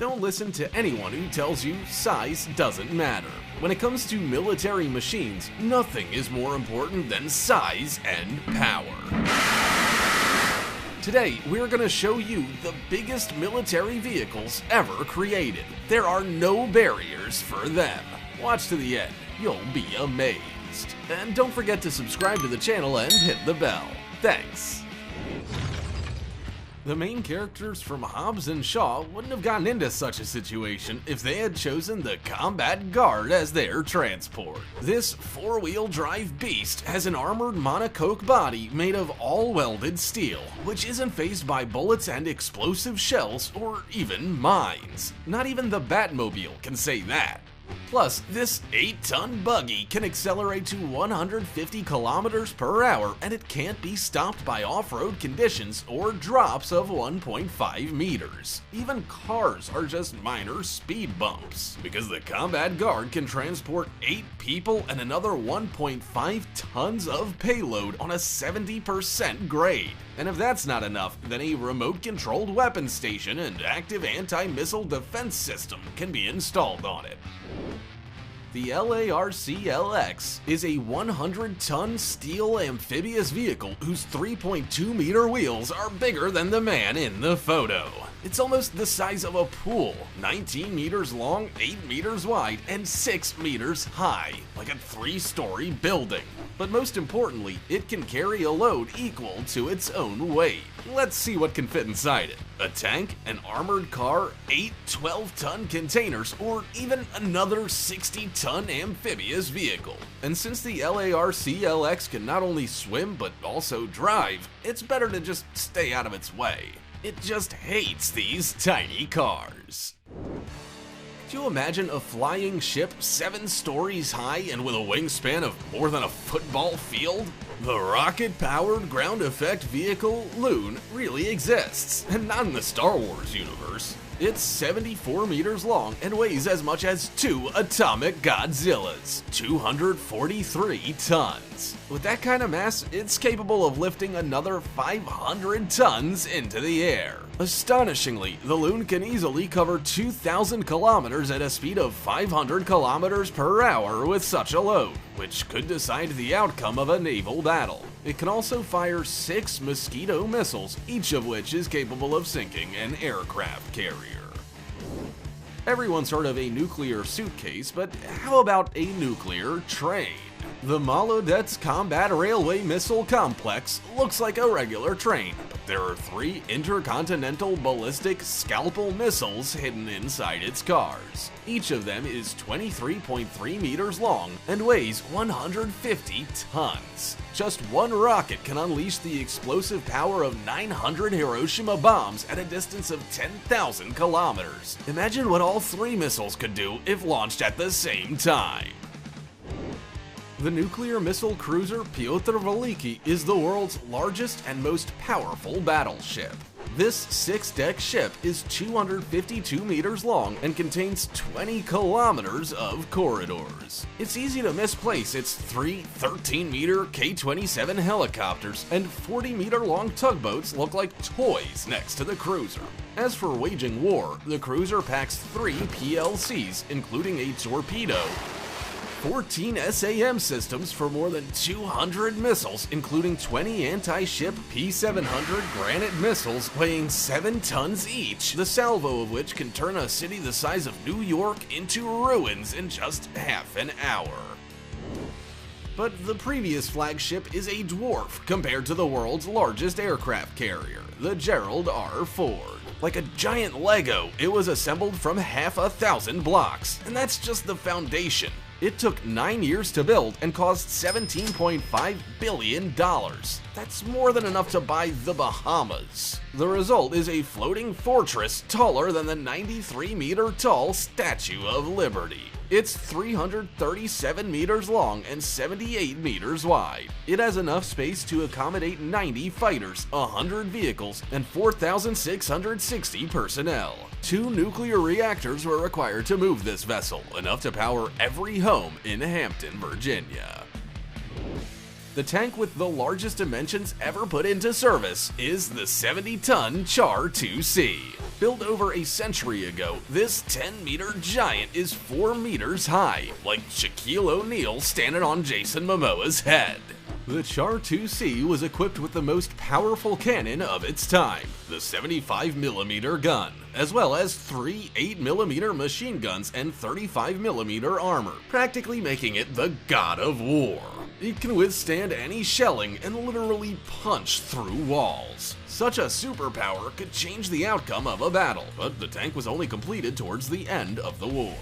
Don't listen to anyone who tells you size doesn't matter. When it comes to military machines, nothing is more important than size and power. Today, we're going to show you the biggest military vehicles ever created. There are no barriers for them. Watch to the end, you'll be amazed. And don't forget to subscribe to the channel and hit the bell. Thanks. The main characters from Hobbs and Shaw wouldn't have gotten into such a situation if they had chosen the Combat Guard as their transport. This four-wheel drive beast has an armored monocoque body made of all-welded steel, which isn't fazed by bullets and explosive shells or even mines. Not even the Batmobile can say that. Plus, this 8-ton buggy can accelerate to 150 kilometers per hour, and it can't be stopped by off-road conditions or drops of 1.5 meters. Even cars are just minor speed bumps, because the Combat Guard can transport 8 people and another 1.5 tons of payload on a 70% grade. And if that's not enough, then a remote-controlled weapon station and active anti-missile defense system can be installed on it. The LARC-LX is a 100-ton steel amphibious vehicle whose 3.2-meter wheels are bigger than the man in the photo. It's almost the size of a pool, 19 meters long, 8 meters wide, and 6 meters high, like a 3-story building. But most importantly, it can carry a load equal to its own weight. Let's see what can fit inside it. A tank, an armored car, 8 12-ton containers, or even another 60-ton amphibious vehicle. And since the LARC-LX can not only swim but also drive, it's better to just stay out of its way. It just hates these tiny cars. Could you imagine a flying ship 7 stories high and with a wingspan of more than a football field? The rocket-powered ground effect vehicle Loon really exists, and not in the Star Wars universe. It's 74 meters long and weighs as much as 2 atomic Godzillas, 243 tons. With that kind of mass, it's capable of lifting another 500 tons into the air. Astonishingly, the Loon can easily cover 2,000 kilometers at a speed of 500 kilometers per hour with such a load, which could decide the outcome of a naval battle. It can also fire 6 Mosquito missiles, each of which is capable of sinking an aircraft carrier. Everyone's heard of a nuclear suitcase, but how about a nuclear train? The Molodets Combat Railway Missile Complex looks like a regular train, but there are 3 intercontinental ballistic Scalpel missiles hidden inside its cars. Each of them is 23.3 meters long and weighs 150 tons. Just one rocket can unleash the explosive power of 900 Hiroshima bombs at a distance of 10,000 kilometers. Imagine what all 3 missiles could do if launched at the same time. The nuclear missile cruiser Pyotr Veliki is the world's largest and most powerful battleship. This 6-deck ship is 252 meters long and contains 20 kilometers of corridors. It's easy to misplace its 3 13-meter K-27 helicopters, and 40-meter-long tugboats look like toys next to the cruiser. As for waging war, the cruiser packs 3 PLCs, including a torpedo, 14 SAM systems for more than 200 missiles, including 20 anti-ship P-700 Granite missiles weighing 7 tons each, the salvo of which can turn a city the size of New York into ruins in just half an hour. But the previous flagship is a dwarf compared to the world's largest aircraft carrier, the Gerald R. Ford. Like a giant Lego, it was assembled from half a thousand blocks, and that's just the foundation. It took 9 years to build and cost $17.5 billion. That's more than enough to buy the Bahamas. The result is a floating fortress taller than the 93-meter-tall Statue of Liberty. It's 337 meters long and 78 meters wide. It has enough space to accommodate 90 fighters, 100 vehicles, and 4,660 personnel. 2 nuclear reactors were required to move this vessel, enough to power every home in Hampton, Virginia. The tank with the largest dimensions ever put into service is the 70-ton Char 2C. Built over a century ago, this 10-meter giant is 4 meters high, like Shaquille O'Neal standing on Jason Momoa's head. The Char 2C was equipped with the most powerful cannon of its time, the 75mm gun, as well as 3 8mm machine guns and 35mm armor, practically making it the god of war. It can withstand any shelling and literally punch through walls. Such a superpower could change the outcome of a battle, but the tank was only completed towards the end of the war.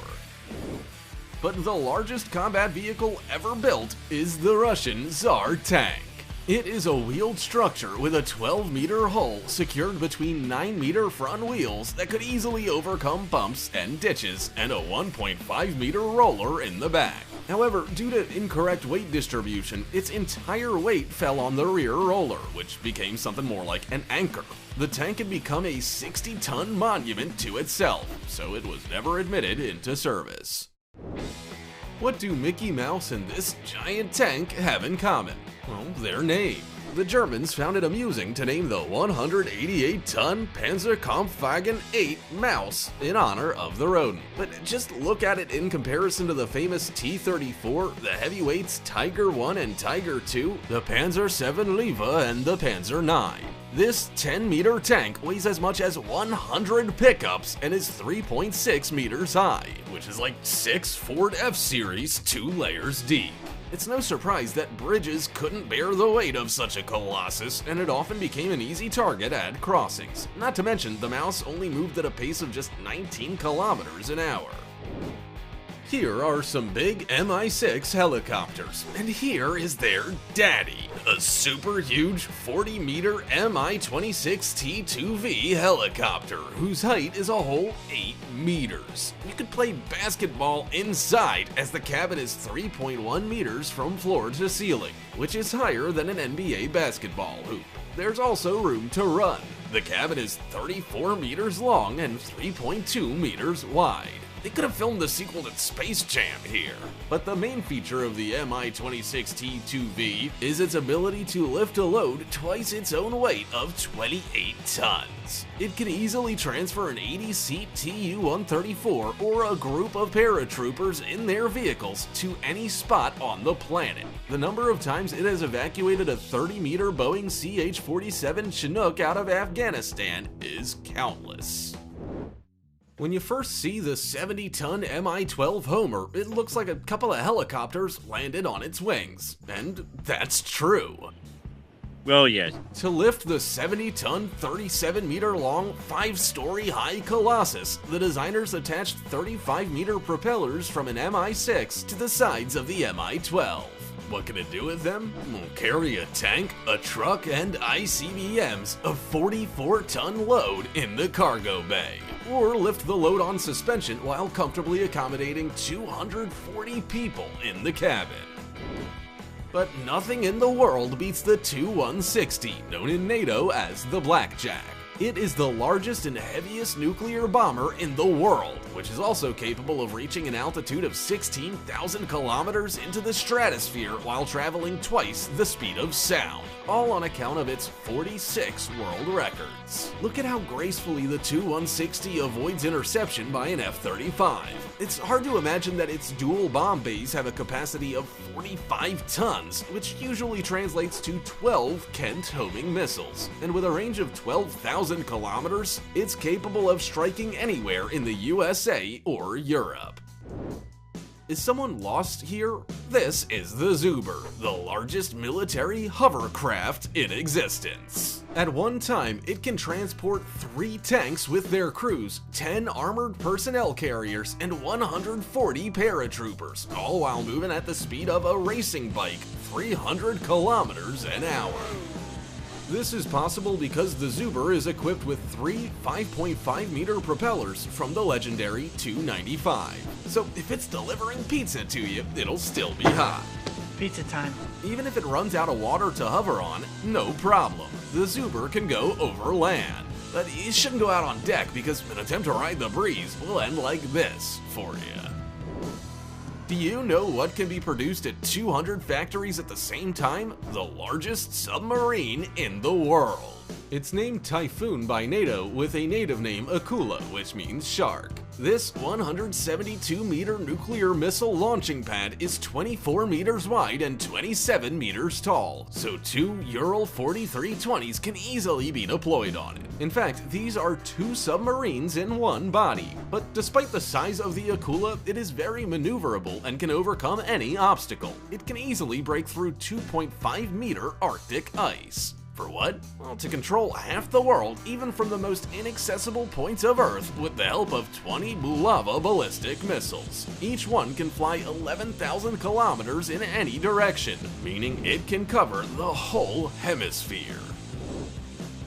But the largest combat vehicle ever built is the Russian Tsar tank. It is a wheeled structure with a 12-meter hull secured between 9-meter front wheels that could easily overcome bumps and ditches, and a 1.5-meter roller in the back. However, due to incorrect weight distribution, its entire weight fell on the rear roller, which became something more like an anchor. The tank had become a 60-ton monument to itself, so it was never admitted into service. What do Mickey Mouse and this giant tank have in common? Well, their name. The Germans found it amusing to name the 188-ton Panzerkampfwagen 8 Maus in honor of the rodent. But just look at it in comparison to the famous T-34, the heavyweights Tiger 1 and Tiger 2, the Panzer 7 Leva, and the Panzer 9. This 10-meter tank weighs as much as 100 pickups and is 3.6 meters high, which is like 6 Ford F-Series 2 layers deep. It's no surprise that bridges couldn't bear the weight of such a colossus, and it often became an easy target at crossings. Not to mention, the Maus only moved at a pace of just 19 kilometers an hour. Here are some big Mi-6 helicopters, and here is their daddy, a super huge 40-meter Mi-26 T2V helicopter, whose height is a whole 8 meters. You could play basketball inside, as the cabin is 3.1 meters from floor to ceiling, which is higher than an NBA basketball hoop. There's also room to run. The cabin is 34 meters long and 3.2 meters wide. They could have filmed the sequel to Space Jam here. But the main feature of the Mi-26 T2V is its ability to lift a load twice its own weight of 28 tons. It can easily transfer an 80-seat Tu-134 or a group of paratroopers in their vehicles to any spot on the planet. The number of times it has evacuated a 30-meter Boeing CH-47 Chinook out of Afghanistan is countless. When you first see the 70-ton Mi-12 Homer, it looks like a couple of helicopters landed on its wings. And that's true. Well, yes. To lift the 70-ton, 37-meter-long, 5-story high Colossus, the designers attached 35-meter propellers from an Mi-6 to the sides of the Mi-12. What can it do with them? Carry a tank, a truck, and ICBMs, a 44-ton load in the cargo bay. Or lift the load on suspension while comfortably accommodating 240 people in the cabin. But nothing in the world beats the Tu-160, known in NATO as the Blackjack. It is the largest and heaviest nuclear bomber in the world, which is also capable of reaching an altitude of 16,000 kilometers into the stratosphere while traveling twice the speed of sound, all on account of its 46 world records. Look at how gracefully the Tu-160 avoids interception by an F-35. It's hard to imagine that its dual bomb bays have a capacity of 45 tons, which usually translates to 12 Kent homing missiles, and with a range of 12,000 kilometers, it's capable of striking anywhere in the USA or Europe. Is someone lost here? This is the Zubr, the largest military hovercraft in existence. At one time, it can transport 3 tanks with their crews, 10 armored personnel carriers, and 140 paratroopers, all while moving at the speed of a racing bike, 300 kilometers an hour. This is possible because the Zubr is equipped with 3 5.5-meter propellers from the legendary Tu-95. So if it's delivering pizza to you, it'll still be hot. Pizza time. Even if it runs out of water to hover on, no problem. The Zubr can go over land. But you shouldn't go out on deck because an attempt to ride the breeze will end like this for you. Do you know what can be produced at 200 factories at the same time? The largest submarine in the world. It's named Typhoon by NATO with a native name Akula, which means shark. This 172-meter nuclear missile launching pad is 24 meters wide and 27 meters tall, so two Ural 4320s can easily be deployed on it. In fact, these are two submarines in one body. But despite the size of the Akula, it is very maneuverable and can overcome any obstacle. It can easily break through 2.5-meter Arctic ice. For what? Well, to control half the world, even from the most inaccessible points of Earth, with the help of 20 Bulava ballistic missiles. Each one can fly 11,000 kilometers in any direction, meaning it can cover the whole hemisphere.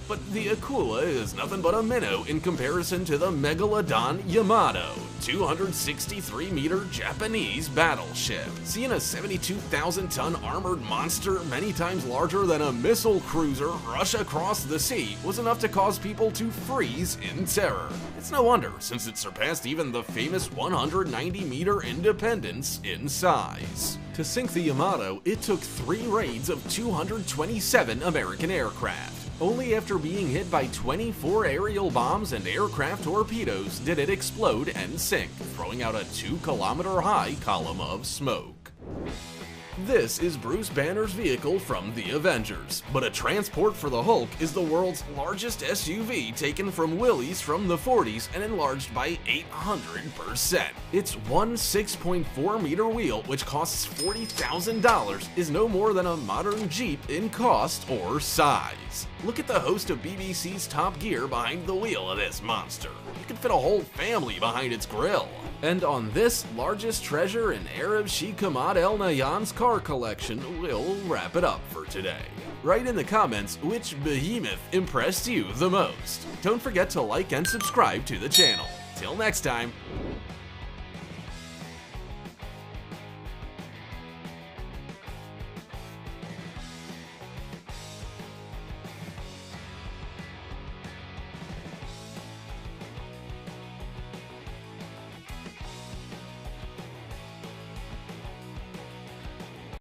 But the Akula is nothing but a minnow in comparison to the Megalodon Yamato, 263-meter Japanese battleship. Seeing a 72,000-ton armored monster many times larger than a missile cruiser rush across the sea was enough to cause people to freeze in terror. It's no wonder, since it surpassed even the famous 190-meter Independence in size. To sink the Yamato, it took 3 raids of 227 American aircraft. Only after being hit by 24 aerial bombs and aircraft torpedoes did it explode and sink, throwing out a 2-kilometer-high column of smoke. This is Bruce Banner's vehicle from the Avengers, but a transport for the Hulk is the world's largest SUV taken from Willys from the 40s and enlarged by 800%. Its one 6.4-meter wheel, which costs $40,000, is no more than a modern Jeep in cost or size. Look at the host of BBC's Top Gear behind the wheel of this monster. You could fit a whole family behind its grille. And on this largest treasure in Arab Sheikh Hamad El Nahyan's car collection, we'll wrap it up for today. Write in the comments which behemoth impressed you the most. Don't forget to like and subscribe to the channel. Till next time.